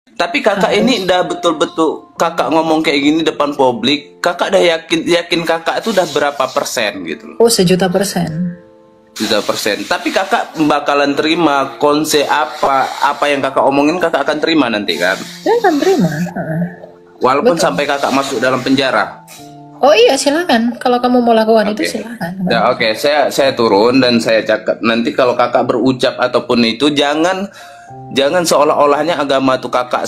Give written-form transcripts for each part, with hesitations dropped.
Tapi kakak ini Harus. udah betul-betul kakak ngomong kayak gini depan publik, kakak udah yakin kakak itu udah berapa persen gitu loh. Oh, 1.000.000%. Juta persen. Tapi kakak bakalan terima konsep apa yang kakak omongin, kakak akan terima nanti kan. Saya akan terima. Heeh. Walaupun Betul. sampai kakak masuk dalam penjara. Oh iya, silakan. Kalau kamu mau lakukan itu Oke. silakan. Ya, oke, saya turun dan saya cakap nanti kalau kakak berucap ataupun itu jangan seolah-olahnya agama tuh kakak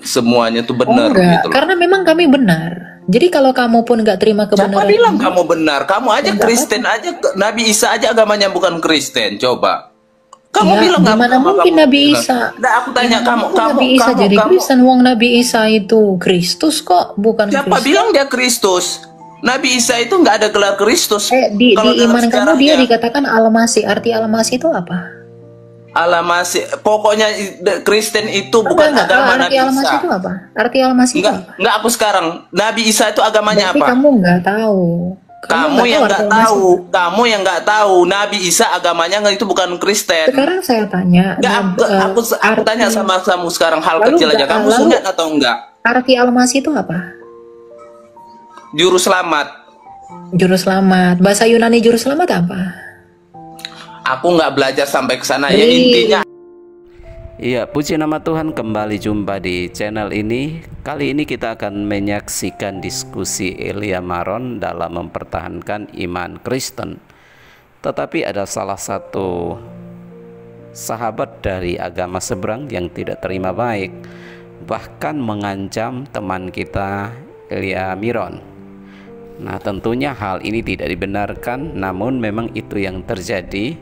semuanya tuh Oh benar enggak, gitu loh. karena memang kami benar. Jadi kalau kamu pun nggak terima Siapa kebenaran bilang ini, kamu benar? Kamu ya aja nggak Kristen apa-apa. aja, Nabi Isa aja agamanya bukan Kristen. Coba. Kamu Ya, bilang gimana agama mungkin kamu Nabi Kristen. Isa? Nah, aku tanya Gimana kamu, mungkin Nabi Isa jadi Kristen? Wong Nabi Isa itu Kristus kok, bukan siapa Kristen. bilang dia Kristus? Nabi Isa itu nggak ada gelar Kristus. Di Kalau dalam iman kamu dia sejarahnya, dikatakan Al-Masih. Arti Al-Masih itu apa? Alamasi, pokoknya Kristen itu bukan Enggak. agama Arti Nabi Al-Masih Isa. itu apa? Arti Al-Masih itu apa? Enggak aku sekarang. Nabi Isa itu agamanya Berarti apa? kamu nggak tahu. Kamu Kamu nggak tahu yang arti nggak Al-Masih tahu, itu. kamu yang nggak tahu. Nabi Isa agamanya itu bukan Kristen. Sekarang saya tanya, Enggak, aku tanya arti sama kamu sekarang hal lalu kecil aja. nggak Kamu lalu sunat atau enggak? arti Al-Masih itu apa? Juru selamat. Juru selamat. Bahasa Yunani juru selamat apa? Aku nggak belajar sampai ke sana ya Beri. intinya. Iya, puji nama Tuhan, kembali jumpa di channel ini. Kali ini kita akan menyaksikan diskusi Elia Maron dalam mempertahankan iman Kristen. Tetapi ada salah satu sahabat dari agama seberang yang tidak terima baik, bahkan mengancam teman kita Elia Miron. Nah, tentunya hal ini tidak dibenarkan, namun memang itu yang terjadi.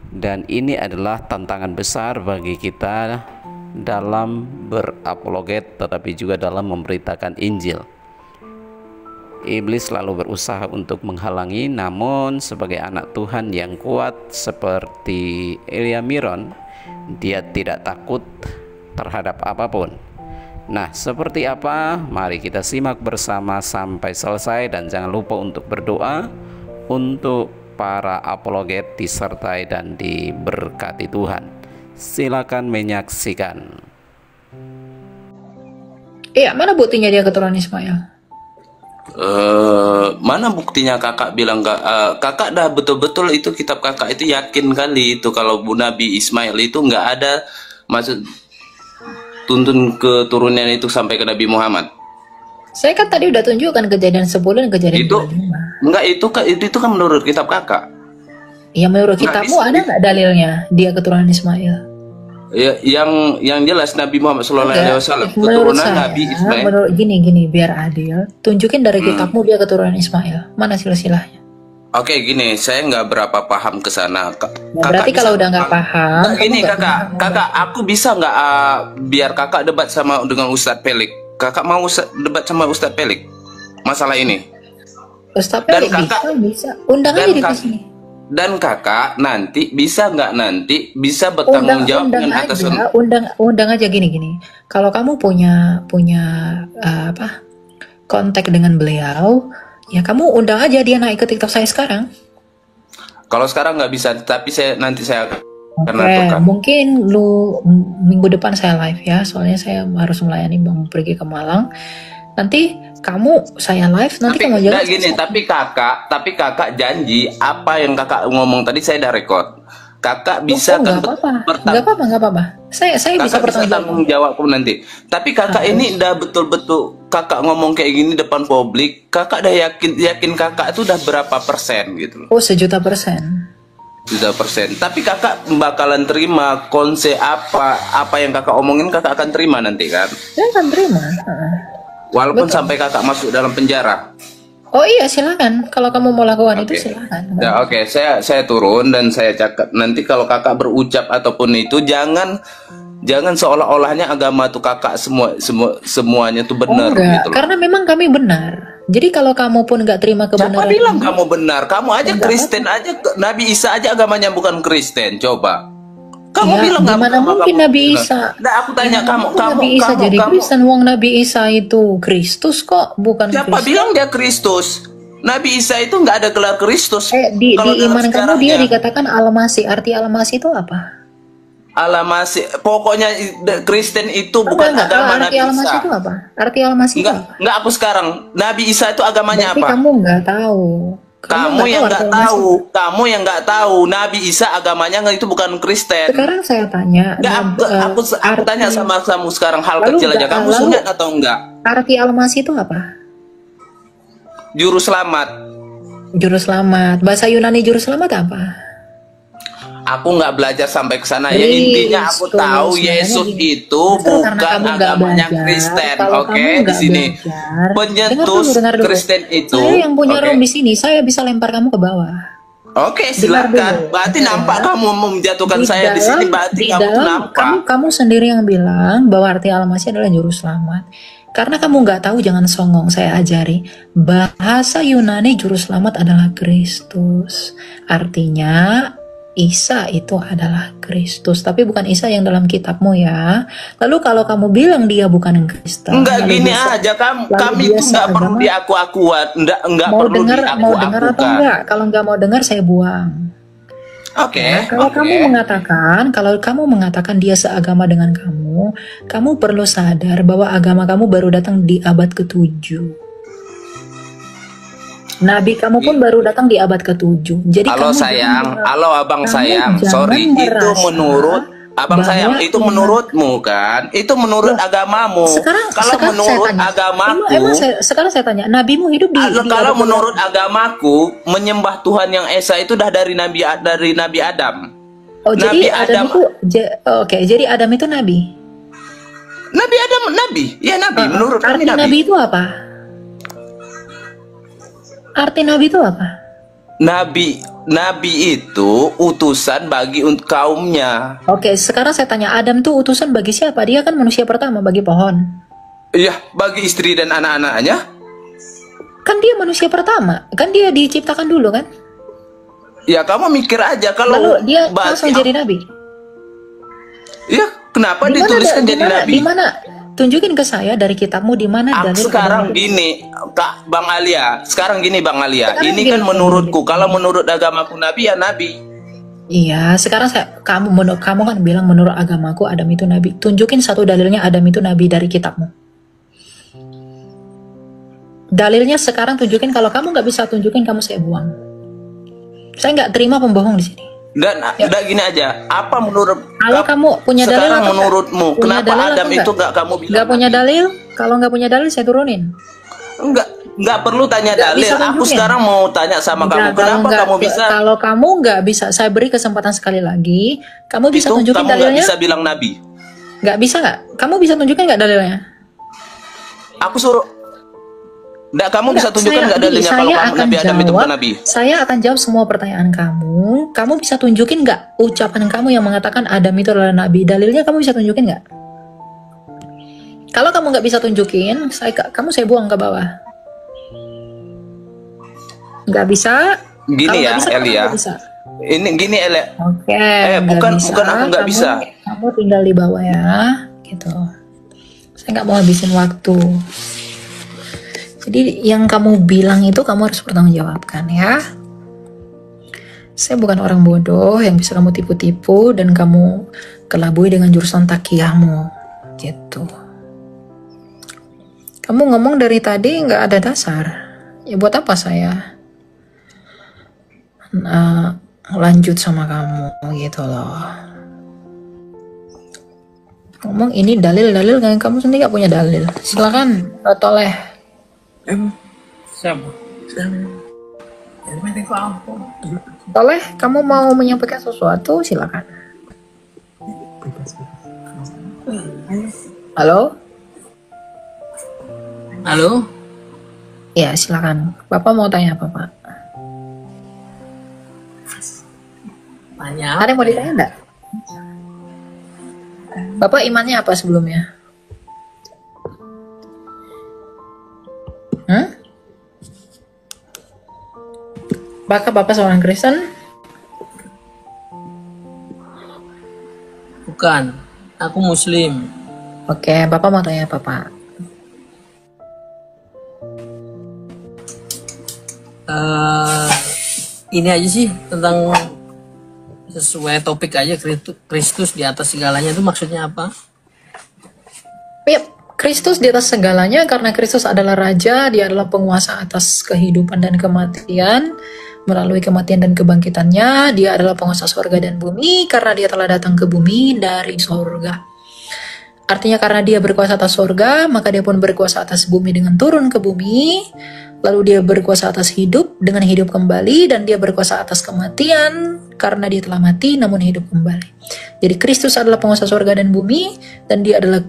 Dan ini adalah tantangan besar bagi kita dalam berapologet, tetapi juga dalam memberitakan Injil. Iblis selalu berusaha untuk menghalangi, namun sebagai anak Tuhan yang kuat seperti Elia Miron, dia tidak takut terhadap apapun. Nah, seperti apa? Mari kita simak bersama sampai selesai, dan jangan lupa untuk berdoa untuk para apologet disertai dan diberkati Tuhan. Silakan menyaksikan. Iya, mana buktinya dia keturunan Ismail? Mana buktinya kakak bilang kakak dah betul-betul itu kitab kakak itu yakin kali itu kalau Bu Nabi Ismail itu nggak ada maksud tuntun keturunan itu sampai ke Nabi Muhammad. Saya kan tadi udah tunjukkan kejadian 10 dan kejadian Itu 25. enggak, itu kan menurut kitab kakak. Ya menurut Nggak kitabmu bisa. ada nggak dalilnya dia keturunan Ismail? Ya, yang jelas Nabi Muhammad Sallallahu Alaihi Wasallam Menurut keturunan saya, Nabi Ismail. menurut gini biar adil, tunjukin dari kitabmu dia keturunan Ismail. Mana silsilahnya? Oke, gini, saya nggak berapa paham ke sana. Ya, berarti kalau udah nggak paham, Nggak, gini kamu nggak kakak, aku bisa nggak biar kakak debat sama dengan Ustadz Pelik? Kakak mau debat sama Ustadz Pelik masalah ini? Ustaz Dan Pelik kakak- bisa. Undang dan aja di kak- sini. Dan kakak nanti bisa nggak bisa bertanggung jawab Undang dengan atas aja, undang aja gini. Kalau kamu punya apa kontak dengan beliau, ya kamu undang aja dia naik ke TikTok saya sekarang. Kalau sekarang nggak bisa, tapi nanti saya akan Oke, aturkan. mungkin minggu depan saya live ya, soalnya saya harus melayani Bang pergi ke Malang. Nanti saya live, nanti Tapi kamu nggak jawab. gini, tapi kakak janji apa yang kakak ngomong tadi saya udah record. Kakak bisa kan nggak apa-apa. Saya bisa kakak bisa bertanggung tanggung jawab. jawab nanti. Tapi kakak ini udah betul-betul kakak ngomong kayak gini depan publik, kakak udah yakin kakak itu udah berapa persen gitu loh. Oh, 1.000.000%. Juta persen. Tapi kakak bakalan terima konsep apa yang kakak omongin, kakak akan terima nanti kan. Saya akan terima. Heeh. Walaupun Betul. sampai kakak masuk dalam penjara. Oh iya, silakan. Kalau kamu mau lakukan itu silakan. Ya, oke, saya turun dan saya cakap nanti kalau kakak berucap ataupun itu jangan seolah-olahnya agama tuh kakak semuanya tuh benar enggak, gitu loh. karena memang kami benar. Jadi kalau kamu pun nggak terima Siapa kebenaran bilang ini, kamu benar? Kamu aja enggak Kristen aja, Nabi Isa aja agamanya bukan Kristen. Coba. Kamu ya, bilang gimana mungkin Nabi Isa? Nah, aku tanya kamu, Nabi Isa jadi Kristen, wong Nabi Isa itu Kristus kok, bukan siapa Kristen. bilang dia Kristus? Nabi Isa itu nggak ada gelar Kristus. Di Kalau dalam iman kamu dia sejarahnya. dikatakan Al-Masih. Arti Al-Masih itu apa? Al-Masih, pokoknya Kristen itu bukan Enggak, agama arti Nabi Al-Masih Isa. itu apa? Arti Al-Masih itu apa? Enggak aku sekarang. Nabi Isa itu agamanya Berarti apa? kamu nggak tahu. Kamu Kamu nggak tahu yang arti nggak Al-Masih. tahu, kamu yang nggak tahu. Nabi Isa agamanya itu bukan Kristen. Sekarang saya tanya, Nggak, aku tanya sama kamu sekarang hal Lalu kecil aja. nggak- Kamu lalu- sunat atau enggak? arti Al-Masih itu apa? Juru selamat. Juru selamat. Bahasa Yunani juru selamat apa? Aku nggak belajar sampai ke sana ya, intinya aku Kristus. tahu Makanya Yesus gini, itu justru karena bukan kamu nggak agamanya belajar, Kristen, kalau oke? kamu Di nggak sini belajar, penyetus dengar dulu. Kristen itu, Saya yang punya oke? room di sini, saya bisa lempar kamu ke bawah. Oke, Dengar silakan. dulu. Berarti Ya. nampak kamu menjatuhkan saya di sini, berarti kamu tuh nampak. kamu sendiri yang bilang bahwa arti Al-Masih adalah juru selamat. Karena kamu nggak tahu, jangan songong, saya ajari. Bahasa Yunani juru selamat adalah Kristus. Artinya Isa itu adalah Kristus, tapi bukan Isa yang dalam kitabmu ya. Lalu kalau kamu bilang dia bukan Kristen, Enggak lalu gini dia aja, lalu kami dia itu nggak perlu seagama, diaku-akuan, enggak mau perlu dengar atau diaku-akukan. enggak? Kalau nggak mau dengar, saya buang. Oke, Kalau oke. kalau kamu mengatakan dia seagama dengan kamu perlu sadar bahwa agama kamu baru datang di abad ke-7. Nabi kamu pun baru datang di abad ke-7. Jadi Halo kamu sayang, jangan- halo abang kamu sayang, jangan sorry, itu merasa menurut abang bahwa sayang, itu iman- menurutmu kan? Itu menurut agamamu. Kalau menurut agamaku, sekarang saya tanya, nabimu hidup di kalau abad menurut agamaku, menyembah Tuhan yang esa itu dah dari Nabi Adam. Oh, Nabi jadi Adam Adam- itu oke, jadi Adam itu nabi. Nabi Adam nabi, ya nabi. Menurut kami Arti nabi nabi. itu apa? Arti nabi itu apa? Nabi itu utusan bagi kaumnya. Oke, sekarang saya tanya, Adam tuh utusan bagi siapa? Dia kan manusia pertama bagi pohon. Iya, bagi istri dan anak-anaknya. Kan dia manusia pertama. Kan dia diciptakan dulu kan? Ya kamu mikir aja kalau Lalu dia berarti langsung jadi nabi. Iya, kenapa Di mana dituliskan jadi nabi? Di mana? Tunjukin ke saya dari kitabmu di mana dalil Sekarang Adam itu. gini, Kak Bang Alia. Sekarang gini Bang Alia. Sekarang Ini gini, kan menurutku. Kalau menurut agamaku nabi ya nabi. Iya, sekarang kamu kan bilang menurut agamaku Adam itu nabi. Tunjukin satu dalilnya Adam itu nabi dari kitabmu. Dalilnya sekarang tunjukin. Kalau kamu nggak bisa tunjukin, kamu saya buang. Saya nggak terima pembohong di sini. Dan udah gini aja. Apa menurut Kalau kamu punya dalil sekarang apa enggak? menurutmu Punya kenapa dalil apa Adam enggak? itu nggak kamu bilang? Nggak punya nabi? dalil? Kalau nggak punya dalil, saya turunin. Nggak perlu tanya Nggak dalil. bisa Aku tunjukin. sekarang mau tanya sama kamu. Nggak, kalau Kenapa nggak- kamu bisa? Kalau kamu nggak bisa, saya beri kesempatan sekali lagi. Kamu bisa Itu tunjukin kamu nggak dalilnya? bisa bilang nabi. Nggak bisa nggak? Kamu bisa tunjukin nggak dalilnya? Aku suruh. Nggak, kamu bisa tunjukkan nggak Gini, dalilnya kalau kamu Nabi Adam itu bukan nabi? Saya akan jawab semua pertanyaan kamu. Kamu bisa tunjukin nggak ucapan kamu yang mengatakan Adam itu adalah nabi? Dalilnya kamu bisa tunjukin nggak? Kalau kamu nggak bisa tunjukin, kamu saya buang ke bawah. Nggak bisa. Gini Kalau ya, nggak bisa, kamu Elia. nggak bisa. Ini gini Elia. Oke. bukan nggak aku nggak Kamu- bisa. Kamu tinggal di bawah ya, gitu. Saya nggak mau habisin waktu. Jadi yang kamu bilang itu kamu harus bertanggungjawabkan ya. Saya bukan orang bodoh yang bisa kamu tipu-tipu dan kamu kelabui dengan jurusan takiyahmu, gitu. Kamu ngomong dari tadi nggak ada dasar. Ya buat apa saya lanjut sama kamu gitu loh. Ngomong ini dalil kan kamu sendiri nggak punya dalil. Silakan toleh. Toleh, kamu mau menyampaikan sesuatu silakan. Halo? Halo, Ya silakan. Bapak mau tanya apa Pak? tanya Ada yang mau ditanya enggak? Bapak imannya apa sebelumnya? Bapak seorang Kristen? bukan, aku Muslim. Oke, Bapak mau tanya apa Pak? Ini aja sih tentang sesuai topik aja, Kristus di atas segalanya itu maksudnya apa? Yap, Kristus di atas segalanya karena Kristus adalah Raja, dia adalah penguasa atas kehidupan dan kematian. Melalui kematian dan kebangkitannya, dia adalah penguasa surga dan bumi karena dia telah datang ke bumi dari surga. Artinya karena dia berkuasa atas surga, maka dia pun berkuasa atas bumi dengan turun ke bumi. Lalu dia berkuasa atas hidup dengan hidup kembali, dan dia berkuasa atas kematian karena dia telah mati namun hidup kembali. Jadi Kristus adalah penguasa surga dan bumi, dan dia adalah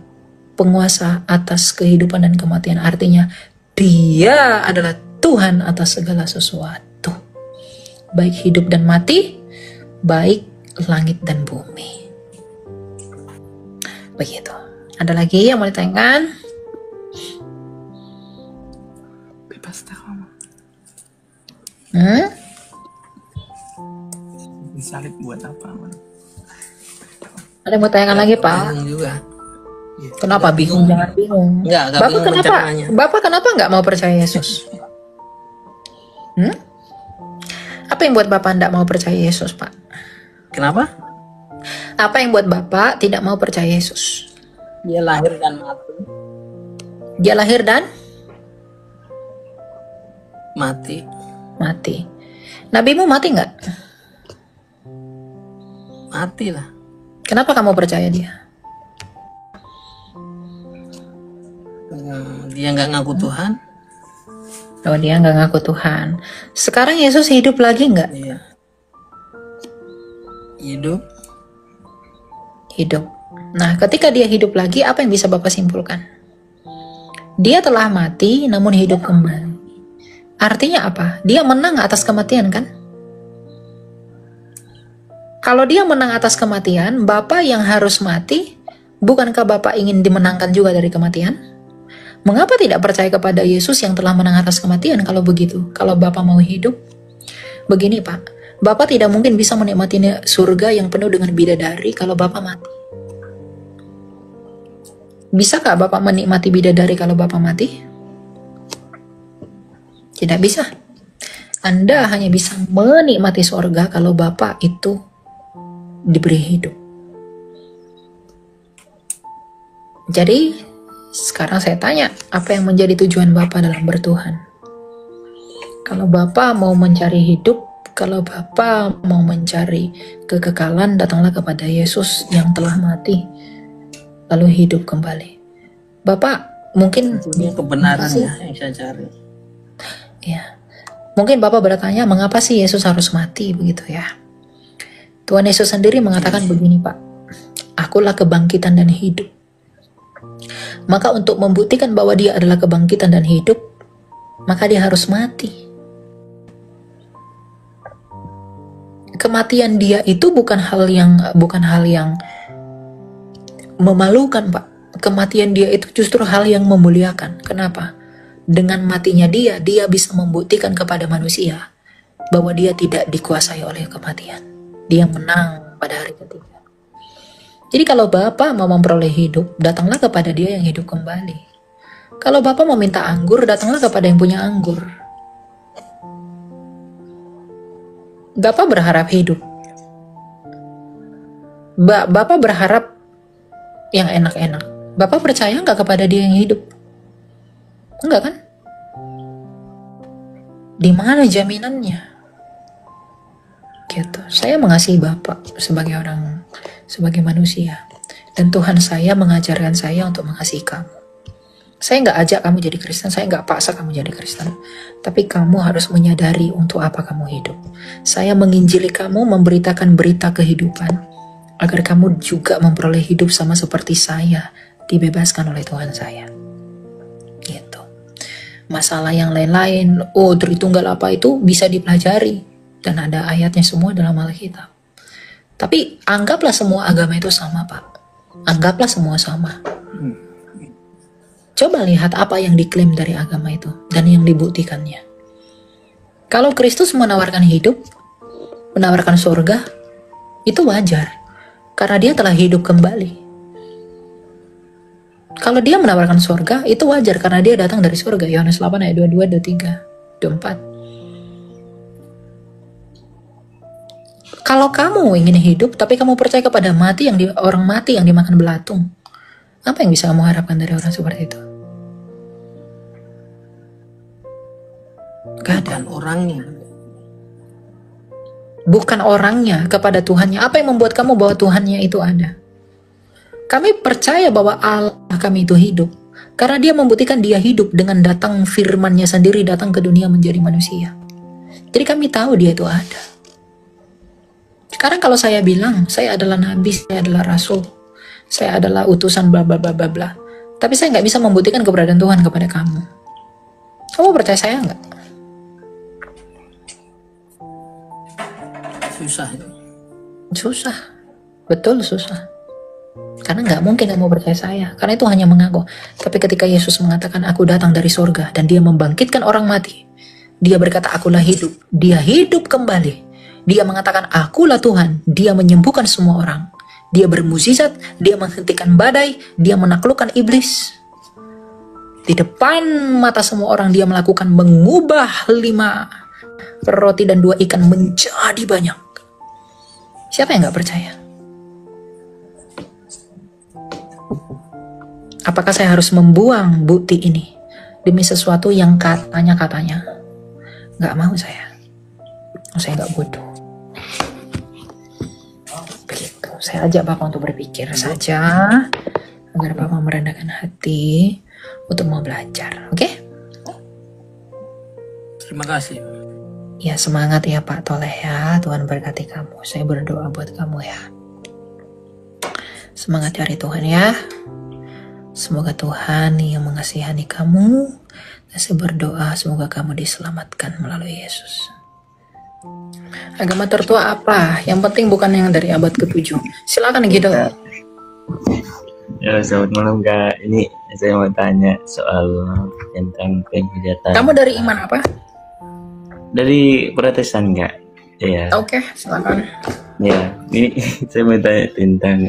penguasa atas kehidupan dan kematian. Artinya dia adalah Tuhan atas segala sesuatu. Baik hidup dan mati, baik langit dan bumi. Begitu. Ada lagi yang mau ditanyakan? Bebas dah kamu. Disalib buat apa? Ada yang mau tanyakan lagi, Pak? Bingung juga. Kenapa bingung? Jangan bingung. Enggak Bapak bingung kenapa? rencananya. Bapak kenapa nggak mau percaya Yesus? Apa yang buat Bapak tidak mau percaya Yesus, Pak? Kenapa? Apa yang buat Bapak tidak mau percaya Yesus? Dia lahir dan mati. Dia lahir dan Mati. mati. Nabimu mati nggak? Mati lah. Kenapa kamu percaya dia? Dia nggak ngaku Tuhan. Oh, dia nggak ngaku Tuhan. Sekarang Yesus hidup lagi nggak? Iya. Hidup. Hidup. Nah, ketika dia hidup lagi, apa yang bisa Bapak simpulkan? Dia telah mati, namun hidup kembali. Artinya apa? Dia menang atas kematian, kan? Kalau dia menang atas kematian, Bapak yang harus mati, bukankah Bapak ingin dimenangkan juga dari kematian? Mengapa tidak percaya kepada Yesus yang telah menang atas kematian kalau begitu? Kalau Bapak mau hidup? Begini, Pak. Bapak tidak mungkin bisa menikmati surga yang penuh dengan bidadari kalau Bapak mati. Bisakah Bapak menikmati bidadari kalau Bapak mati? Tidak bisa. Anda hanya bisa menikmati surga kalau Bapak itu diberi hidup. Jadi, sekarang saya tanya, apa yang menjadi tujuan Bapak dalam bertuhan? Kalau Bapak mau mencari hidup, kalau Bapak mau mencari kekekalan, datanglah kepada Yesus yang telah mati, lalu hidup kembali. Bapak mungkin Ini kebenaran ya yang saya cari. ya, mungkin Bapak bertanya, mengapa sih Yesus harus mati begitu ya? Tuhan Yesus sendiri mengatakan begini, Pak. Akulah kebangkitan dan hidup. Maka untuk membuktikan bahwa dia adalah kebangkitan dan hidup, maka dia harus mati. Kematian dia itu bukan hal yang memalukan, Pak. Kematian dia itu justru hal yang memuliakan. Kenapa? Dengan matinya dia bisa membuktikan kepada manusia bahwa dia tidak dikuasai oleh kematian. Dia menang pada hari ketiga. Jadi kalau Bapak mau memperoleh hidup, datanglah kepada dia yang hidup kembali. Kalau Bapak mau minta anggur, datanglah kepada yang punya anggur. Bapak berharap hidup. Bapak berharap yang enak-enak. Bapak percaya nggak kepada dia yang hidup? Enggak kan? Di mana jaminannya? Gitu. Saya mengasihi Bapak sebagai manusia, dan Tuhan saya mengajarkan saya untuk mengasihi kamu. Saya nggak ajak kamu jadi Kristen, saya nggak paksa kamu jadi Kristen, tapi kamu harus menyadari untuk apa kamu hidup. Saya menginjili kamu, memberitakan berita kehidupan, agar kamu juga memperoleh hidup sama seperti saya, dibebaskan oleh Tuhan saya. Gitu. Masalah yang lain-lain, Tritunggal apa itu bisa dipelajari, dan ada ayatnya semua dalam Alkitab. Tapi anggaplah semua agama itu sama, Pak. Anggaplah semua sama. Coba lihat apa yang diklaim dari agama itu dan yang dibuktikannya. Kalau Kristus menawarkan hidup, menawarkan surga, itu wajar. Karena dia telah hidup kembali. Kalau dia menawarkan surga, itu wajar karena dia datang dari surga. Yohanes 8 ayat 22, 23, 24. Kalau kamu ingin hidup, tapi kamu percaya kepada orang mati yang dimakan belatung, apa yang bisa kamu harapkan dari orang seperti itu? Gak ada. Bukan orangnya. Bukan orangnya, kepada Tuhannya. Apa yang membuat kamu bahwa Tuhannya itu ada? Kami percaya bahwa Allah kami itu hidup, karena dia membuktikan dia hidup dengan datang firman-Nya sendiri datang ke dunia menjadi manusia. Jadi kami tahu dia itu ada. Sekarang kalau saya bilang, saya adalah nabi, saya adalah rasul, saya adalah utusan bla bla bla bla bla, tapi saya nggak bisa membuktikan keberadaan Tuhan kepada kamu. Kamu percaya saya nggak? Susah, betul susah. Karena nggak mungkin kamu percaya saya, karena itu hanya mengaku. Tapi ketika Yesus mengatakan aku datang dari sorga dan dia membangkitkan orang mati, dia berkata akulah hidup, dia hidup kembali. Dia mengatakan akulah Tuhan, dia menyembuhkan semua orang. Dia bermukjizat, dia menghentikan badai, dia menaklukkan iblis. Di depan mata semua orang dia mengubah 5 roti dan 2 ikan menjadi banyak. Siapa yang gak percaya? Apakah saya harus membuang bukti ini demi sesuatu yang katanya gak mau saya. Saya gak bodoh. Begitu. Saya ajak Bapak untuk berpikir saja agar Bapak merendahkan hati untuk mau belajar. Oke? Terima kasih. Ya, semangat ya Pak Toleh ya. Tuhan berkati kamu. Saya berdoa buat kamu ya. Semangat cari Tuhan ya. Semoga Tuhan yang mengasihani kamu. Dan saya berdoa semoga kamu diselamatkan melalui Yesus. Agama tertua apa? Yang penting bukan yang dari abad ke-7. Silakan Gido. Ya, selamat malam Kak. Ini saya mau tanya soal tentang penghujatan. Kamu dari iman apa? Dari Protestan Kak. Ya. Oke, silakan. Ya, ini saya mau tanya tentang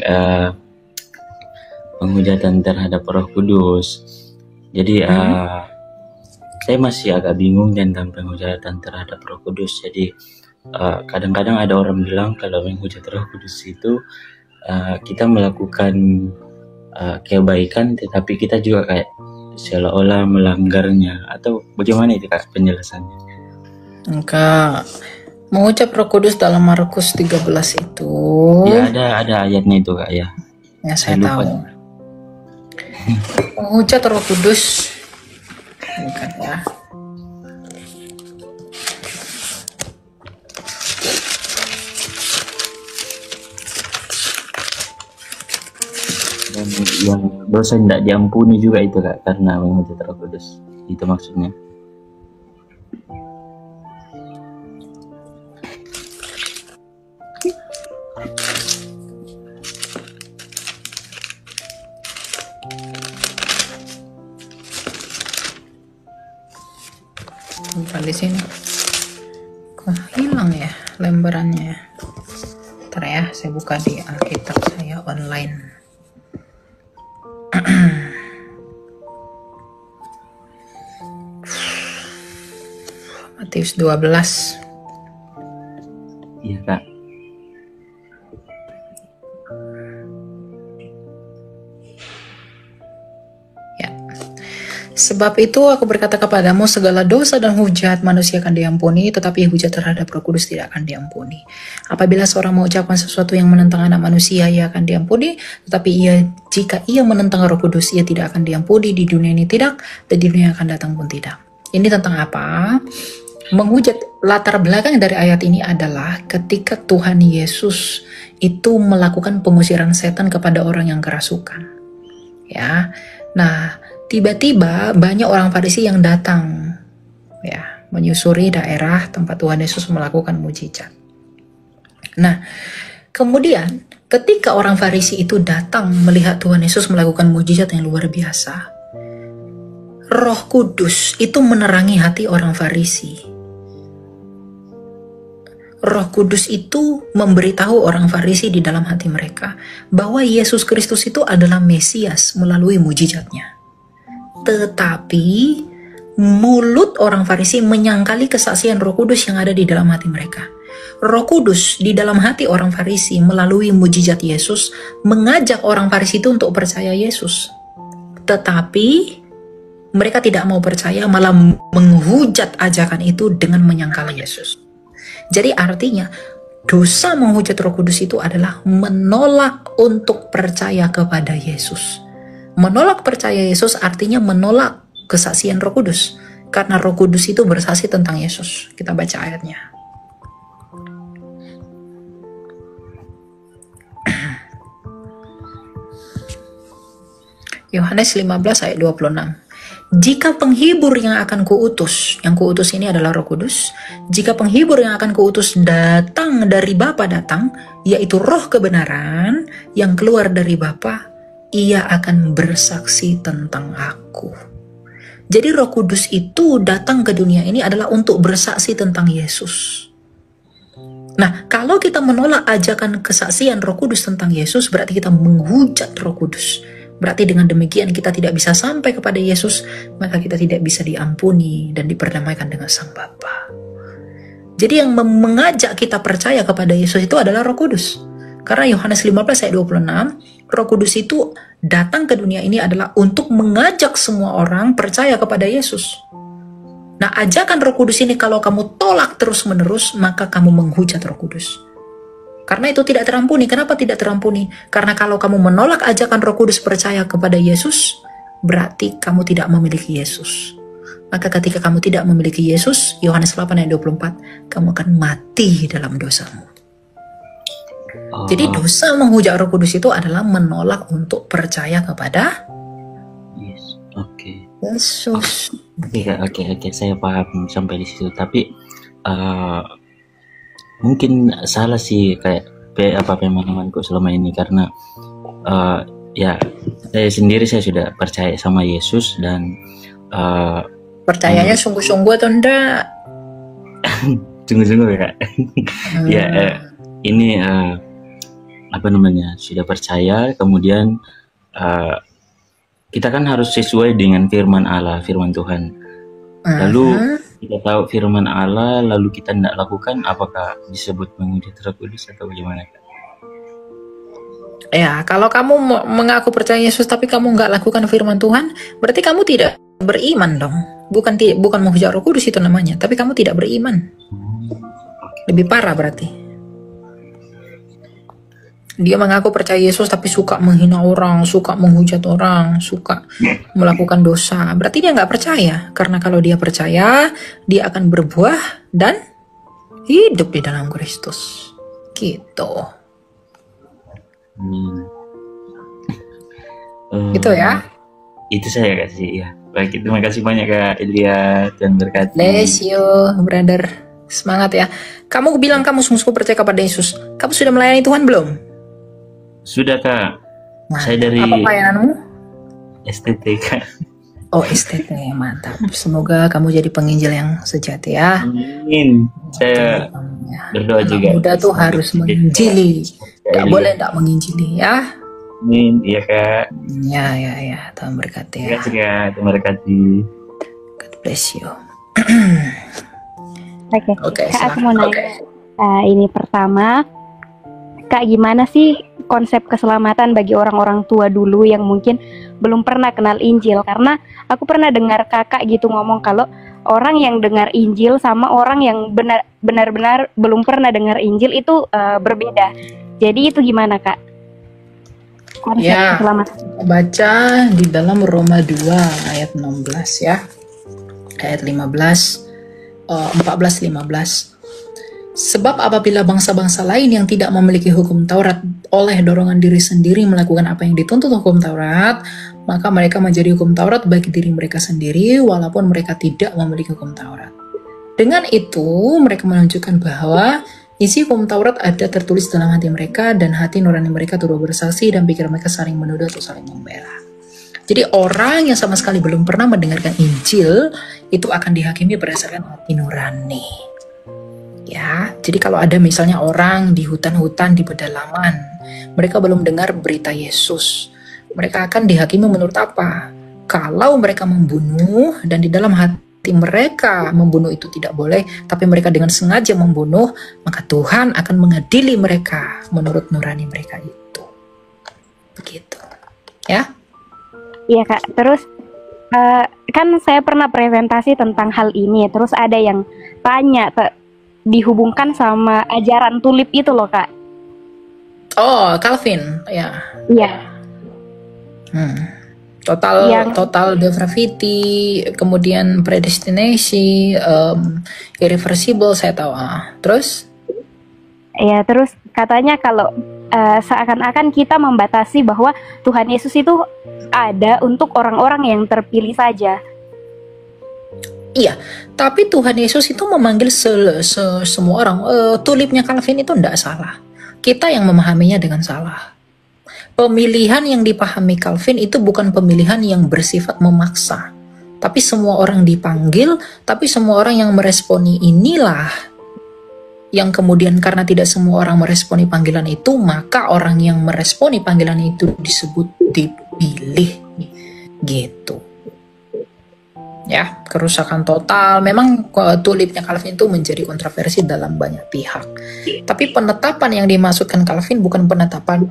penghujatan terhadap Roh Kudus. Jadi saya masih agak bingung tentang penghujatan terhadap Roh Kudus. Jadi kadang-kadang ada orang bilang kalau menghujat Roh Kudus itu kita melakukan kebaikan, tetapi kita juga kayak seolah-olah melanggarnya, atau bagaimana itu Kak penjelasannya? Enggak. Mengucap Roh Kudus dalam Markus 13 itu. Ya ada ayatnya itu Kak ya. Ya saya tahu. Mengucap Roh Kudus bukan ya. Dan yang dosa tidak diampuni juga itu Kak, karena menghujat Roh Kudus. Itu maksudnya. Bukan di sini. Kok hilang ya lembarannya? Ntar ya, saya buka di Alkitab saya online. Matius 12. Iya Kak. Sebab itu aku berkata kepadamu, segala dosa dan hujat manusia akan diampuni, tetapi hujat terhadap Roh Kudus tidak akan diampuni. Apabila seorang mengucapkan sesuatu yang menentang anak manusia, ia akan diampuni, tetapi jika ia menentang Roh Kudus, ia tidak akan diampuni. Di dunia ini tidak, dan di dunia yang akan datang pun tidak. Ini tentang apa? Menghujat, latar belakang dari ayat ini adalah ketika Tuhan Yesus itu melakukan pengusiran setan kepada orang yang kerasukan. Ya, nah tiba-tiba banyak orang Farisi yang datang ya menyusuri daerah tempat Tuhan Yesus melakukan mujizat. Nah, kemudian ketika orang Farisi itu datang melihat Tuhan Yesus melakukan mujizat yang luar biasa, Roh Kudus itu menerangi hati orang Farisi. Roh Kudus itu memberitahu orang Farisi di dalam hati mereka bahwa Yesus Kristus itu adalah Mesias melalui mujizatnya. Tetapi mulut orang Farisi menyangkali kesaksian Roh Kudus yang ada di dalam hati mereka. Roh Kudus di dalam hati orang Farisi melalui mujizat Yesus mengajak orang Farisi itu untuk percaya Yesus. Tetapi mereka tidak mau percaya, malah menghujat ajakan itu dengan menyangkal Yesus. Jadi artinya dosa menghujat Roh Kudus itu adalah menolak untuk percaya kepada Yesus. Menolak percaya Yesus artinya menolak kesaksian Roh Kudus. Karena Roh Kudus itu bersaksi tentang Yesus. Kita baca ayatnya. Yohanes 15 ayat 26. Jika penghibur yang akan kuutus, yang kuutus ini adalah Roh Kudus, jika penghibur yang akan kuutus datang dari Bapa datang, yaitu Roh kebenaran yang keluar dari Bapa, ia akan bersaksi tentang aku. Jadi Roh Kudus itu datang ke dunia ini adalah untuk bersaksi tentang Yesus. Nah, kalau kita menolak ajakan kesaksian Roh Kudus tentang Yesus, berarti kita menghujat Roh Kudus. Berarti dengan demikian kita tidak bisa sampai kepada Yesus, maka kita tidak bisa diampuni dan diperdamaikan dengan Sang Bapa. Jadi yang mengajak kita percaya kepada Yesus itu adalah Roh Kudus. Karena Yohanes 15 ayat 26, Roh Kudus itu datang ke dunia ini adalah untuk mengajak semua orang percaya kepada Yesus. Nah, ajakan Roh Kudus ini kalau kamu tolak terus-menerus, maka kamu menghujat Roh Kudus. Karena itu tidak terampuni. Kenapa tidak terampuni? Karena kalau kamu menolak ajakan Roh Kudus percaya kepada Yesus, berarti kamu tidak memiliki Yesus. Maka ketika kamu tidak memiliki Yesus, Yohanes 8 ayat 24, kamu akan mati dalam dosamu. Jadi dosa menghujat Roh Kudus itu adalah menolak untuk percaya kepada Yes. Oke. Yesus. Oke, saya paham sampai di situ. Tapi mungkin salah sih kayak pemahamanku selama ini, karena ya saya sudah percaya sama Yesus dan Percayanya sungguh-sungguh atau enggak? sungguh-sungguh ya Kak. Ya ini sudah percaya, kemudian kita kan harus sesuai dengan firman Allah, firman Tuhan. Lalu kita tahu firman Allah, lalu kita tidak lakukan, apakah disebut menghujat Roh Kudus atau bagaimana? Ya, kalau kamu mengaku percaya Yesus tapi kamu nggak lakukan firman Tuhan, berarti kamu tidak beriman dong. Bukan menghujat Roh Kudus itu namanya, tapi kamu tidak beriman. Lebih parah berarti. Dia mengaku percaya Yesus tapi suka menghina orang, suka menghujat orang, suka melakukan dosa. Berarti dia nggak percaya. Karena kalau dia percaya, dia akan berbuah dan hidup di dalam Kristus. Gitu. Gitu ya. Itu saya kasih ya. Baik, terima kasih banyak Kak Elia, dan berkati. Bless you, brother. Semangat ya. Kamu bilang kamu sungguh-sungguh percaya kepada Yesus. Kamu sudah melayani Tuhan belum? Sudah Kak. Nah, Saya dari apa pelayananmu? STT Kak. Oh, STT, mantap. Semoga kamu jadi penginjil yang sejati ya. Amin. Saya berdoa Anak juga. muda tuh harus menginjili. Gak boleh tidak menginjili ya. Amin. Iya Kak. Ya. Tuhan berkati Terima ya. kasih Kak. Terima kasih. God bless you. Oke, Kak, aku silakan. mau nanya. Ini pertama, Kak, gimana sih konsep keselamatan bagi orang-orang tua dulu yang mungkin belum pernah kenal Injil? Karena aku pernah dengar kakak gitu ngomong kalau orang yang dengar Injil sama orang yang benar-benar belum pernah dengar Injil itu berbeda. Jadi itu gimana Kak? Konsep Ya, keselamatan. baca di dalam Roma 2 ayat 16 ya. Ayat 14-15. Sebab apabila bangsa-bangsa lain yang tidak memiliki hukum Taurat oleh dorongan diri sendiri melakukan apa yang dituntut hukum Taurat, maka mereka menjadi hukum Taurat bagi diri mereka sendiri walaupun mereka tidak memiliki hukum Taurat. Dengan itu mereka menunjukkan bahwa isi hukum Taurat ada tertulis dalam hati mereka dan hati nurani mereka turut bersaksi dan pikiran mereka saling menuduh atau saling membela. Jadi orang yang sama sekali belum pernah mendengarkan Injil itu akan dihakimi berdasarkan hati nurani. Ya, jadi kalau ada misalnya orang di hutan-hutan di pedalaman, mereka belum dengar berita Yesus, mereka akan dihakimi menurut apa? Kalau mereka membunuh dan di dalam hati mereka membunuh itu tidak boleh, tapi mereka dengan sengaja membunuh, maka Tuhan akan mengadili mereka menurut nurani mereka itu. Begitu. Ya? Iya Kak, terus kan saya pernah presentasi tentang hal ini, terus ada yang tanya dihubungkan sama ajaran tulip itu loh Kak. Oh, Calvin, ya. Iya. Total depravity, kemudian predestination, irreversible, saya tahu. Terus? Ya, terus katanya kalau seakan-akan kita membatasi bahwa Tuhan Yesus itu ada untuk orang-orang yang terpilih saja. Iya, tapi Tuhan Yesus itu memanggil semua orang. Tulipnya Calvin itu tidak salah. Kita yang memahaminya dengan salah. Pemilihan yang dipahami Calvin itu bukan pemilihan yang bersifat memaksa. Tapi semua orang dipanggil, tapi semua orang yang meresponi inilah yang kemudian karena tidak semua orang meresponi panggilan itu, maka orang yang meresponi panggilan itu disebut dipilih. Gitu. Ya, kerusakan total. Memang tulipnya Calvin itu menjadi kontroversi dalam banyak pihak. Tapi penetapan yang dimaksudkan Calvin bukan penetapan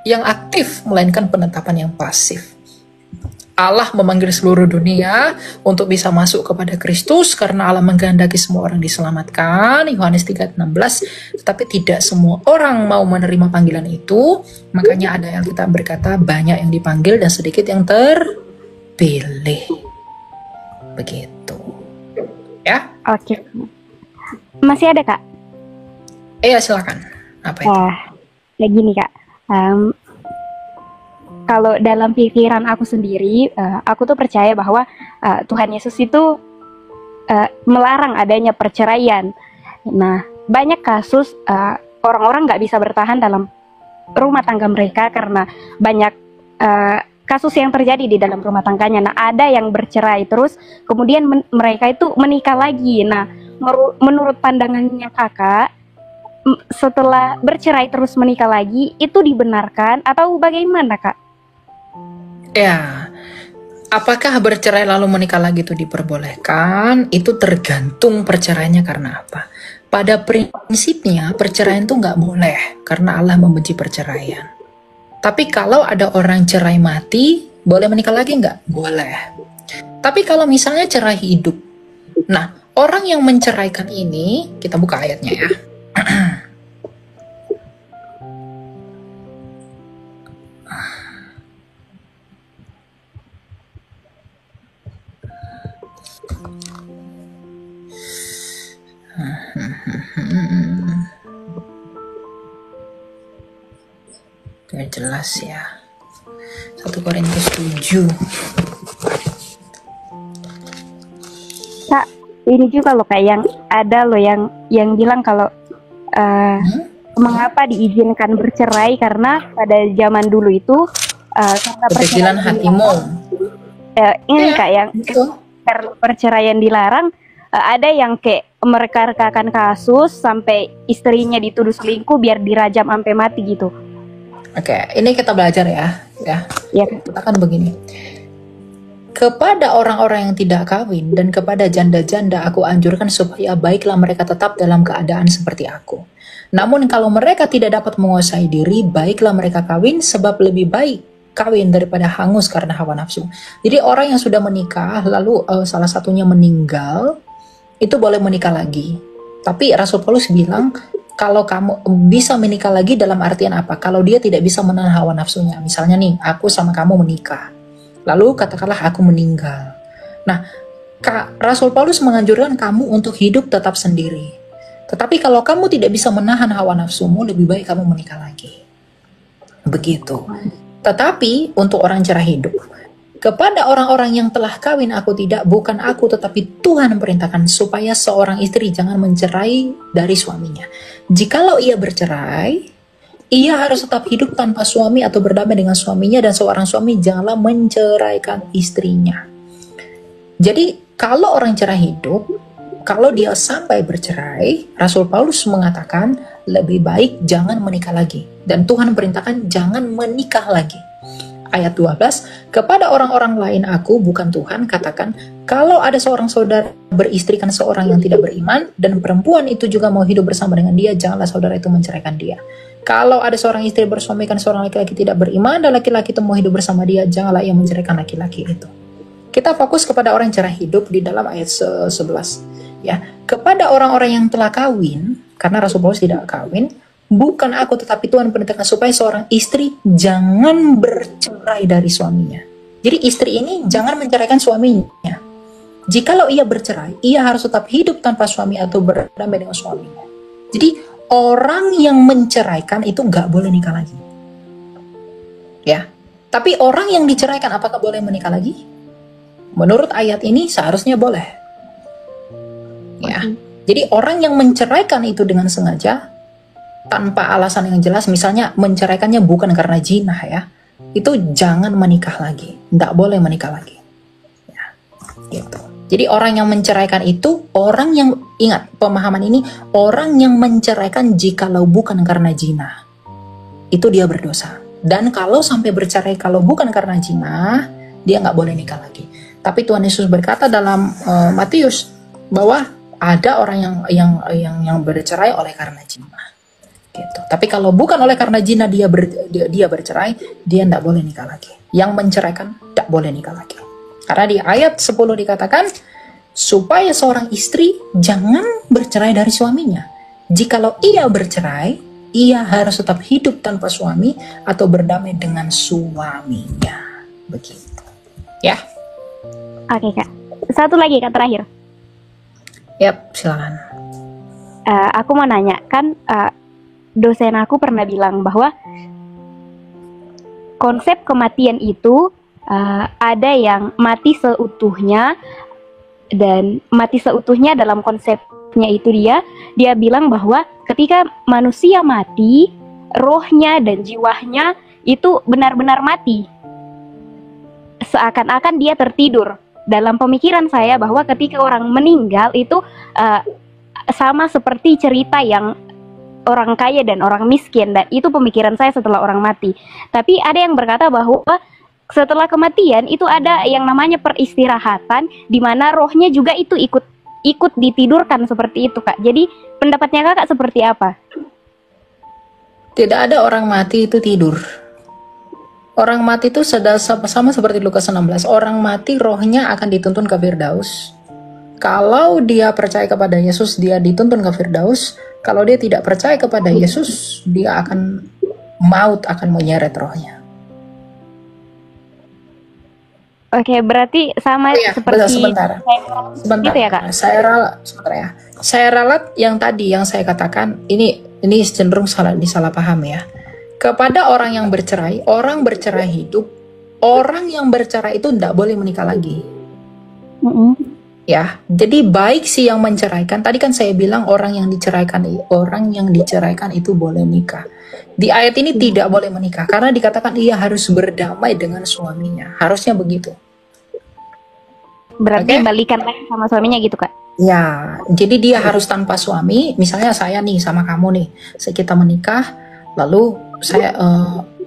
yang aktif, melainkan penetapan yang pasif. Allah memanggil seluruh dunia untuk bisa masuk kepada Kristus karena Allah mengkehendaki semua orang diselamatkan, Yohanes 3:16. Tetapi tidak semua orang mau menerima panggilan itu. Makanya ada yang kita berkata banyak yang dipanggil dan sedikit yang terpilih. Begitu. Ya? Oke. Masih ada Kak? Iya, silakan. Apa itu? Kayak gini Kak. Kalau dalam pikiran aku sendiri, aku tuh percaya bahwa Tuhan Yesus itu melarang adanya perceraian. Nah, banyak kasus orang-orang nggak bisa bertahan dalam rumah tangga mereka karena banyak kasus yang terjadi di dalam rumah tangganya. Nah, ada yang bercerai terus, kemudian mereka itu menikah lagi. Nah, menurut pandangannya Kakak, setelah bercerai terus menikah lagi, itu dibenarkan atau bagaimana Kak? Ya, apakah bercerai lalu menikah lagi itu diperbolehkan? Itu tergantung perceraiannya karena apa. Pada prinsipnya perceraian itu nggak boleh karena Allah membenci perceraian. Tapi kalau ada orang cerai mati, boleh menikah lagi nggak? Boleh. Tapi kalau misalnya cerai hidup, nah orang yang menceraikan ini, kita buka ayatnya ya. Biar jelas ya. 1 Korintus 7. Kak, ini juga loh kayak yang ada loh yang bilang kalau mengapa diizinkan bercerai karena pada zaman dulu itu karena ketekilan hatimu. Ini Kak yang karena perceraian dilarang, ada yang kayak mereka-rekakan kasus sampai istrinya dituduh selingkuh biar dirajam sampai mati gitu. Oke, ini kita belajar ya. Ya. Katakan begini. Kepada orang-orang yang tidak kawin dan kepada janda-janda aku anjurkan supaya baiklah mereka tetap dalam keadaan seperti aku. Namun kalau mereka tidak dapat menguasai diri, baiklah mereka kawin sebab lebih baik kawin daripada hangus karena hawa nafsu. Jadi orang yang sudah menikah lalu salah satunya meninggal, itu boleh menikah lagi. Tapi Rasul Paulus bilang kalau kamu bisa menikah lagi dalam artian apa? Kalau dia tidak bisa menahan hawa nafsunya. Misalnya nih, aku sama kamu menikah. Lalu katakanlah aku meninggal. Nah, Rasul Paulus menganjurkan kamu untuk hidup tetap sendiri. Tetapi kalau kamu tidak bisa menahan hawa nafsumu, lebih baik kamu menikah lagi. Begitu. Tetapi untuk orang cerai hidup, kepada orang-orang yang telah kawin aku tidak, bukan aku tetapi Tuhan memerintahkan supaya seorang istri jangan mencerai dari suaminya. Jikalau ia bercerai, ia harus tetap hidup tanpa suami atau berdamai dengan suaminya, dan seorang suami janganlah menceraikan istrinya. Jadi kalau orang cerai hidup, kalau dia sampai bercerai, Rasul Paulus mengatakan lebih baik jangan menikah lagi. Dan Tuhan perintahkan jangan menikah lagi. ayat 12, kepada orang-orang lain aku, bukan Tuhan, katakan, kalau ada seorang saudara beristrikan seorang yang tidak beriman, dan perempuan itu juga mau hidup bersama dengan dia, janganlah saudara itu menceraikan dia. Kalau ada seorang istri bersuamikan seorang laki-laki tidak beriman, dan laki-laki itu mau hidup bersama dia, janganlah ia menceraikan laki-laki itu. Kita fokus kepada orang yang cerai hidup di dalam ayat 11. Ya, kepada orang-orang yang telah kawin, karena Rasul Paulus tidak kawin, bukan aku tetapi Tuhan perintahkan supaya seorang istri jangan bercerai dari suaminya. Jadi istri ini jangan menceraikan suaminya. Jikalau ia bercerai, ia harus tetap hidup tanpa suami atau berdamai dengan suaminya. Jadi orang yang menceraikan itu nggak boleh nikah lagi. Ya, tapi orang yang diceraikan apakah boleh menikah lagi? Menurut ayat ini seharusnya boleh. Ya, jadi orang yang menceraikan itu dengan sengaja tanpa alasan yang jelas, misalnya menceraikannya bukan karena zina ya, itu jangan menikah lagi, tidak boleh menikah lagi. Ya, gitu. Jadi orang yang menceraikan itu orang yang, ingat pemahaman ini, orang yang menceraikan jikalau bukan karena zina, itu dia berdosa. Dan kalau sampai bercerai kalau bukan karena zina, dia nggak boleh nikah lagi. Tapi Tuhan Yesus berkata dalam Matius bahwa ada orang yang bercerai oleh karena zina, gitu. Tapi kalau bukan oleh karena zina dia bercerai, dia tidak boleh nikah lagi. Yang menceraikan tidak boleh nikah lagi. Karena di ayat 10 dikatakan supaya seorang istri jangan bercerai dari suaminya. Jikalau ia bercerai, ia harus tetap hidup tanpa suami atau berdamai dengan suaminya. Begitu. Ya. Oke Kak. Satu lagi Kak terakhir. Yap, silakan. Aku mau nanya, kan dosen aku pernah bilang bahwa konsep kematian itu ada yang mati seutuhnya, dan mati seutuhnya dalam konsepnya itu dia bilang bahwa ketika manusia mati, rohnya dan jiwanya itu benar-benar mati. Seakan-akan dia tertidur. Dalam pemikiran saya bahwa ketika orang meninggal itu sama seperti cerita yang orang kaya dan orang miskin, dan itu pemikiran saya setelah orang mati. Tapi ada yang berkata bahwa setelah kematian itu ada yang namanya peristirahatan, di mana rohnya juga itu ikut ditidurkan seperti itu Kak. Jadi pendapatnya Kakak seperti apa? Tidak ada orang mati itu tidur. Orang mati itu sama seperti Lukas 16. Orang mati rohnya akan dituntun ke Firdaus. Kalau dia percaya kepada Yesus, dia dituntun ke Firdaus. Kalau dia tidak percaya kepada Yesus, dia akan maut, akan menyeret rohnya. Oke, berarti sama seperti sebentar gitu ya Kak? Saya ralat yang tadi yang saya katakan, ini cenderung disalah paham ya. Kepada orang yang bercerai, orang bercerai hidup, orang yang bercerai itu tidak boleh menikah lagi. Ya, jadi baik sih yang menceraikan. Tadi kan saya bilang orang yang diceraikan itu boleh nikah. Di ayat ini tidak boleh menikah karena dikatakan ia harus berdamai dengan suaminya. Harusnya begitu. Berarti balikan lagi sama suaminya gitu Kak? Ya, jadi dia harus tanpa suami. Misalnya saya nih sama kamu nih, kita menikah, lalu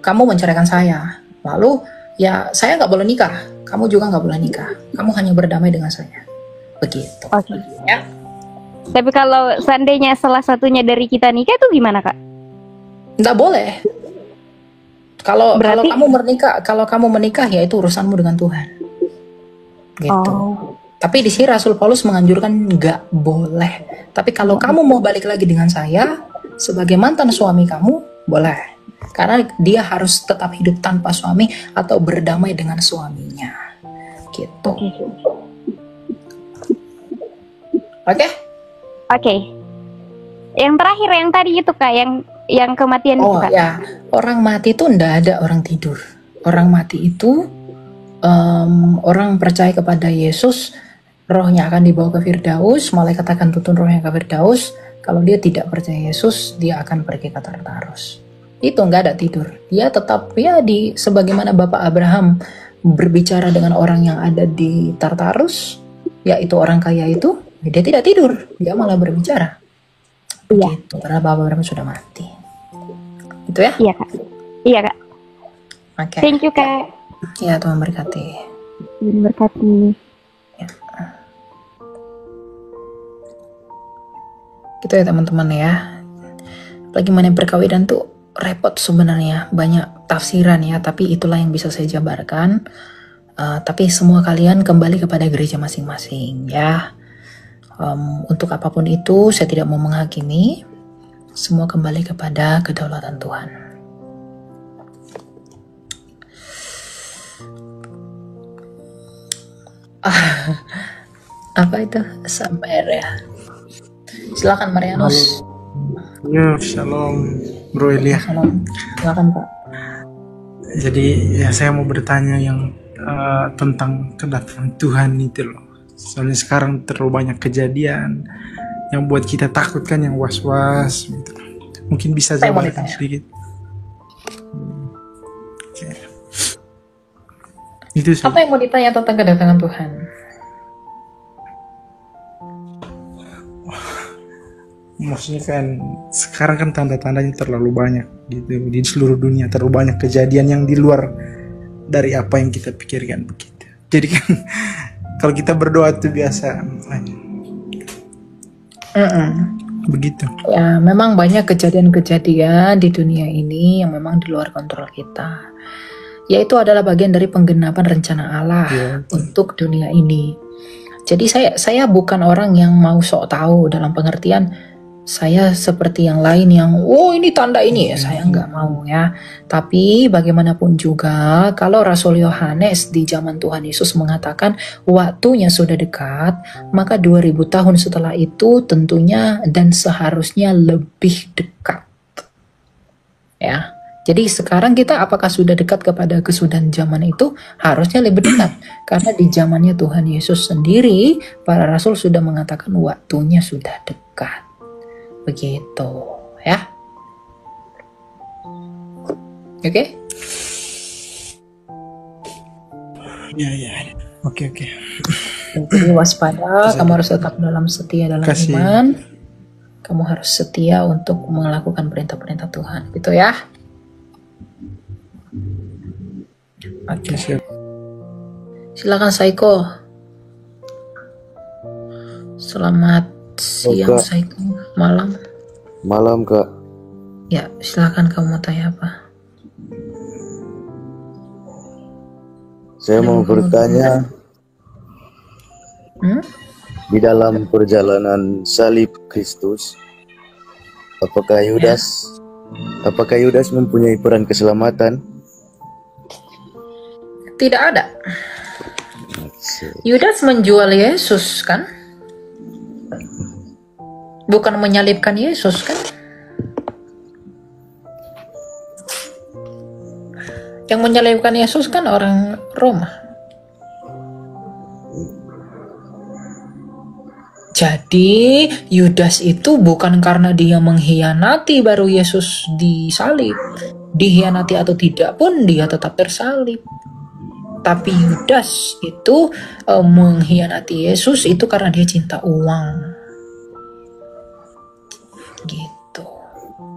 kamu menceraikan saya, lalu ya saya nggak boleh nikah, kamu juga nggak boleh nikah, kamu hanya berdamai dengan saya, begitu. Oke. Ya. Tapi kalau seandainya salah satunya dari kita nikah itu gimana Kak? Nggak boleh. Kalau kamu menikah ya itu urusanmu dengan Tuhan, gitu. Tapi di sini Rasul Paulus menganjurkan nggak boleh. Tapi kalau kamu mau balik lagi dengan saya sebagai mantan suami kamu, boleh. Karena dia harus tetap hidup tanpa suami atau berdamai dengan suaminya, gitu. Oke. Yang terakhir yang tadi itu Kak, yang kematian itu Kak. Ya, orang mati itu ndak ada orang tidur. Orang mati itu orang percaya kepada Yesus, rohnya akan dibawa ke Firdaus, malaikat akan tuntun rohnya ke Firdaus. Kalau dia tidak percaya Yesus, dia akan pergi ke Tartarus. Itu nggak ada tidur. Dia tetap sebagaimana Bapak Abraham berbicara dengan orang yang ada di Tartarus, yaitu orang kaya itu, dia tidak tidur, dia malah berbicara. Begitu, karena Bapak Abraham sudah mati. Itu ya? Iya Kak. Iya Kak. Oke. Thank you Kak. Ya, Tuhan berkati. Tuhan berkati. Ya. Gitu ya teman-teman ya. Apalagi mengenai perkawinan tuh repot sebenarnya, banyak tafsiran ya, tapi itulah yang bisa saya jabarkan. Tapi semua kalian kembali kepada gereja masing-masing ya. Untuk apapun itu saya tidak mau menghakimi, semua kembali kepada kedaulatan Tuhan. Apa itu? Sabar ya. Silakan Marianus. Ya, shalom Bro Elia. Salam. Silakan Pak. Jadi ya saya mau bertanya yang tentang kedatangan Tuhan itu loh. Soalnya sekarang terlalu banyak kejadian yang buat kita takut kan, yang was-was gitu. Mungkin bisa Saya mau jabarkan ditanya. sedikit. Oke. Itu sih. Apa yang mau ditanya tentang kedatangan Tuhan? Maksudnya kan sekarang kan tanda-tandanya terlalu banyak gitu di seluruh dunia, terlalu banyak kejadian yang di luar dari apa yang kita pikirkan begitu. Jadi kan kalau kita berdoa itu biasa begitu. Ya, memang banyak kejadian-kejadian di dunia ini yang memang di luar kontrol kita. Yaitu adalah bagian dari penggenapan rencana Allah untuk dunia ini. Jadi saya bukan orang yang mau sok tahu dalam pengertian saya seperti yang lain yang ini tanda ini ya, saya nggak mau ya. Tapi bagaimanapun juga kalau Rasul Yohanes di zaman Tuhan Yesus mengatakan waktunya sudah dekat, maka 2000 tahun setelah itu tentunya dan seharusnya lebih dekat. Ya. Jadi sekarang kita apakah sudah dekat kepada kesudahan zaman itu? Harusnya lebih dekat. Karena di zamannya Tuhan Yesus sendiri, para rasul sudah mengatakan waktunya sudah dekat. Begitu, ya. Oke? Ya. Oke. Jadi waspada, kamu harus tetap dalam setia dalam iman. Kamu harus setia untuk melakukan perintah-perintah Tuhan. Gitu ya. Oke. Silakan Saiko. Selamat siang Saiko. Malam Kak. Ya, silakan kamu mau tanya apa? Saya mau bertanya di dalam perjalanan salib Kristus, apakah Yudas mempunyai peran keselamatan? Tidak ada. Yudas menjual Yesus kan? Bukan menyalibkan Yesus kan? Yang menyalibkan Yesus kan orang Roma. Jadi Yudas itu bukan karena dia mengkhianati baru Yesus disalib. Dikhianati atau tidak pun dia tetap tersalib. Tapi Yudas itu mengkhianati Yesus itu karena dia cinta uang. Gitu.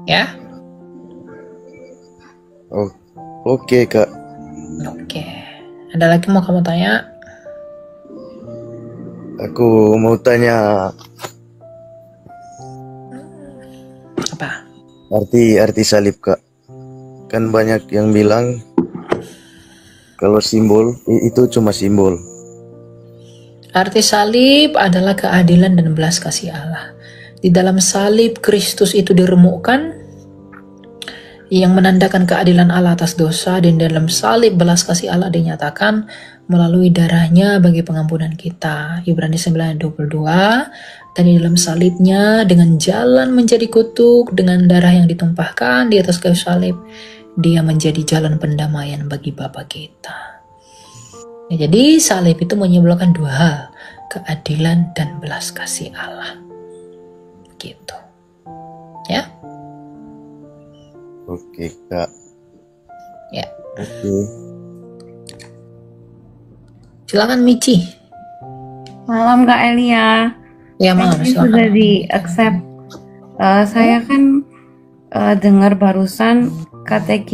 Ya? Oke, Kak. Oke. Ada lagi mau kamu tanya? Aku mau tanya Apa? arti salib, Kak. Kan banyak yang bilang kalau simbol itu cuma simbol. Arti salib adalah keadilan dan belas kasih Allah. Di dalam salib Kristus itu diremukkan yang menandakan keadilan Allah atas dosa, dan dalam salib belas kasih Allah dinyatakan melalui darahnya bagi pengampunan kita. Ibrani 9:22. Dan di dalam salibnya dengan jalan menjadi kutuk, dengan darah yang ditumpahkan di atas kayu salib, dia menjadi jalan pendamaian bagi Bapa kita. Ya, jadi salib itu menyimbolkan dua hal, keadilan dan belas kasih Allah. Gitu. Ya. Oke, Kak. Ya. Oke. Silakan Michi. Malam Kak Elia. Ya, malam. Ini sudah di-accept. Saya kan dengar barusan KTK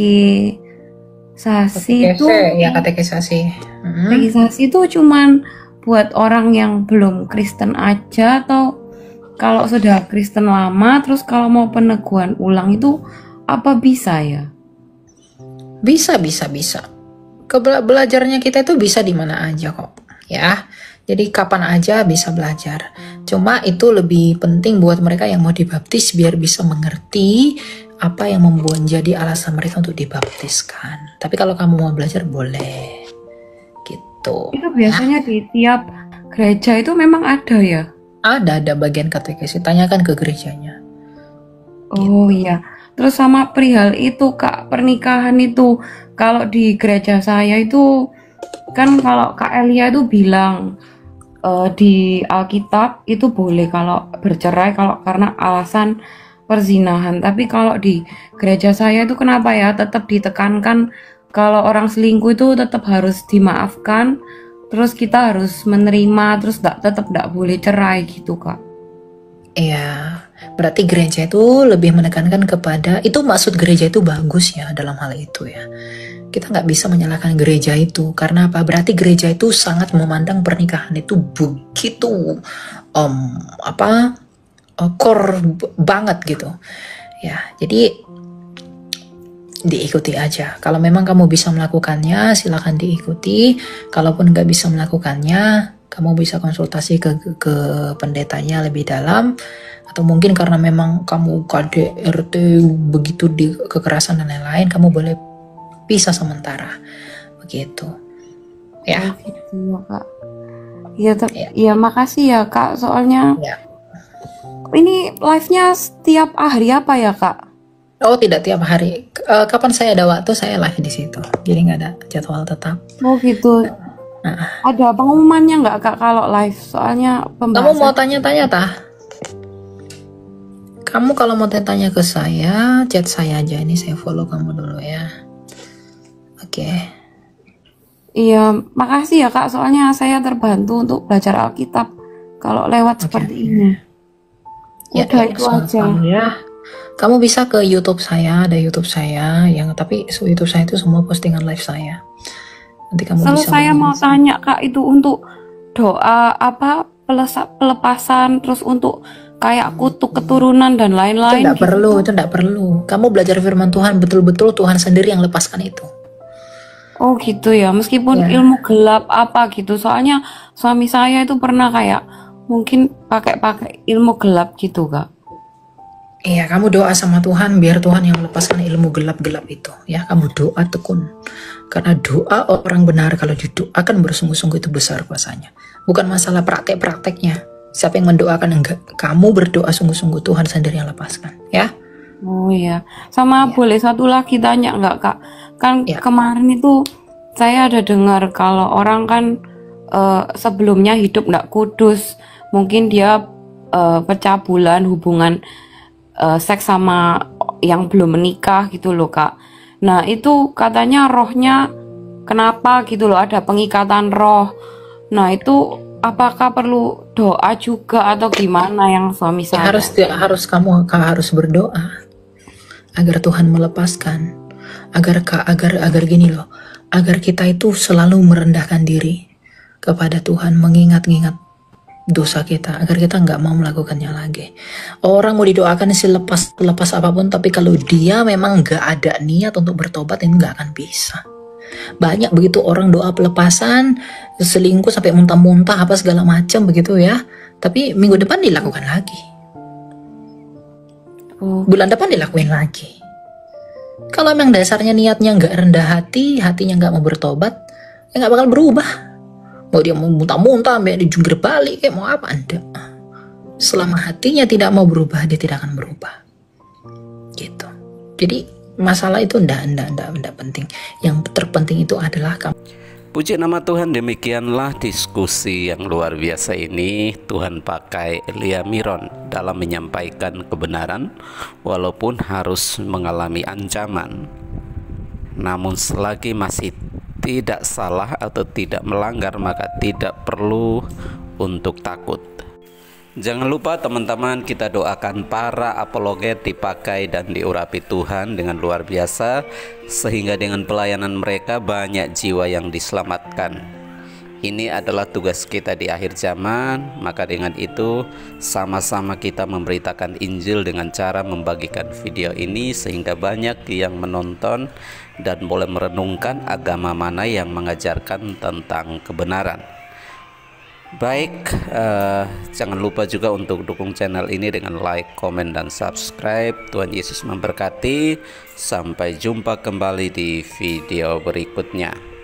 katekese, itu ya katekisasi. Katekisasi itu cuman buat orang yang belum Kristen aja, atau kalau sudah Kristen lama terus kalau mau peneguhan ulang itu apa bisa ya? Bisa. Belajarnya kita itu bisa di mana aja kok, ya. Jadi kapan aja bisa belajar. Cuma itu lebih penting buat mereka yang mau dibaptis biar bisa mengerti apa yang membuat jadi alasan mereka untuk dibaptiskan. Tapi kalau kamu mau belajar boleh. Gitu. Itu biasanya di tiap gereja itu memang ada ya? Ada bagian katekesi. Tanyakan ke gerejanya. Oh iya. Terus sama perihal itu Kak, pernikahan itu kalau di gereja saya itu kan kalau Kak Elia itu bilang di Alkitab itu boleh kalau bercerai kalau karena alasan perzinahan. Tapi kalau di gereja saya itu kenapa ya tetap ditekankan kalau orang selingkuh itu tetap harus dimaafkan, terus kita harus menerima, terus tetap tidak boleh cerai gitu Kak. Iya, berarti gereja itu lebih menekankan kepada, itu maksud gereja itu bagus ya dalam hal itu ya. Kita nggak bisa menyalahkan gereja itu, karena apa? Berarti gereja itu sangat memandang pernikahan itu begitu core banget gitu. Ya, jadi diikuti aja. Kalau memang kamu bisa melakukannya, silakan diikuti. Kalaupun nggak bisa melakukannya, kamu bisa konsultasi ke pendetanya lebih dalam, atau mungkin karena memang kamu KDRT begitu di kekerasan dan lain-lain, kamu boleh pisah sementara, begitu. Ya. Gitu ya Kak. Ya makasih ya Kak. Soalnya ini live-nya setiap hari apa ya Kak? Oh tidak tiap hari. Kapan saya ada waktu saya live di situ. Jadi nggak ada jadwal tetap. Oh gitu. Ada pengumumannya nggak Kak kalau live? Soalnya kamu mau tanya-tanya tah? Kamu kalau mau tanya ke saya, chat saya aja. Ini saya follow kamu dulu ya. Oke. Iya, makasih ya Kak. Soalnya saya terbantu untuk belajar Alkitab kalau lewat seperti ini. Udah itu aja. Ya. Kamu bisa ke YouTube saya, ada YouTube saya yang tapi YouTube saya itu semua postingan live saya. Nanti kamu Kalau bisa saya mau tanya Kak, itu untuk doa apa pelepasan, terus untuk kayak kutuk keturunan dan lain-lain. Itu enggak perlu. Kamu belajar firman Tuhan, betul-betul Tuhan sendiri yang lepaskan itu. Oh gitu ya, meskipun ilmu gelap apa gitu. Soalnya suami saya itu pernah kayak mungkin pakai ilmu gelap gitu Kak. Iya, kamu doa sama Tuhan biar Tuhan yang melepaskan ilmu gelap-gelap itu. Ya, kamu doa tekun. Karena doa orang benar kalau didoakan bersungguh-sungguh itu besar kuasanya. Bukan masalah praktek-prakteknya. Siapa yang mendoakan enggak? Kamu berdoa sungguh-sungguh, Tuhan sendiri yang lepaskan. Ya. Oh iya. Sama boleh satu lagi tanya enggak Kak? Kan kemarin itu saya ada dengar kalau orang kan sebelumnya hidup enggak kudus. Mungkin dia pencabulan hubungan seks sama yang belum menikah gitu loh Kak. Nah itu katanya rohnya kenapa gitu loh, ada pengikatan roh. Nah itu apakah perlu doa juga atau gimana yang suami saya? Kamu harus berdoa agar Tuhan melepaskan, agar gini loh, agar kita itu selalu merendahkan diri kepada Tuhan, mengingat-ingat dosa kita, agar kita nggak mau melakukannya lagi. Orang mau didoakan sih lepas apapun, tapi kalau dia memang nggak ada niat untuk bertobat, ini nggak akan bisa. Banyak begitu orang doa pelepasan, selingkuh sampai muntah-muntah apa segala macam begitu ya, tapi minggu depan dilakukan lagi, bulan depan dilakuin lagi. Kalau memang dasarnya niatnya nggak rendah hatinya nggak mau bertobat, ya nggak bakal berubah. Mau dia mau muntah-muntah, sampai dijungkir balik, kayak mau apa enggak. Selama hatinya tidak mau berubah, dia tidak akan berubah. Gitu. Jadi masalah itu enggak penting. Yang terpenting itu adalah kamu. Puji nama Tuhan, demikianlah diskusi yang luar biasa ini Tuhan pakai Elia Miron dalam menyampaikan kebenaran walaupun harus mengalami ancaman. Namun selagi masih tidak salah atau tidak melanggar, maka tidak perlu untuk takut. Jangan lupa teman-teman, kita doakan para apologet dipakai dan diurapi Tuhan dengan luar biasa, sehingga dengan pelayanan mereka banyak jiwa yang diselamatkan. Ini adalah tugas kita di akhir zaman, maka dengan itu sama-sama kita memberitakan Injil dengan cara membagikan video ini sehingga banyak yang menonton dan boleh merenungkan agama mana yang mengajarkan tentang kebenaran. Baik, jangan lupa juga untuk dukung channel ini dengan like, komen, dan subscribe. Tuhan Yesus memberkati. Sampai jumpa kembali di video berikutnya.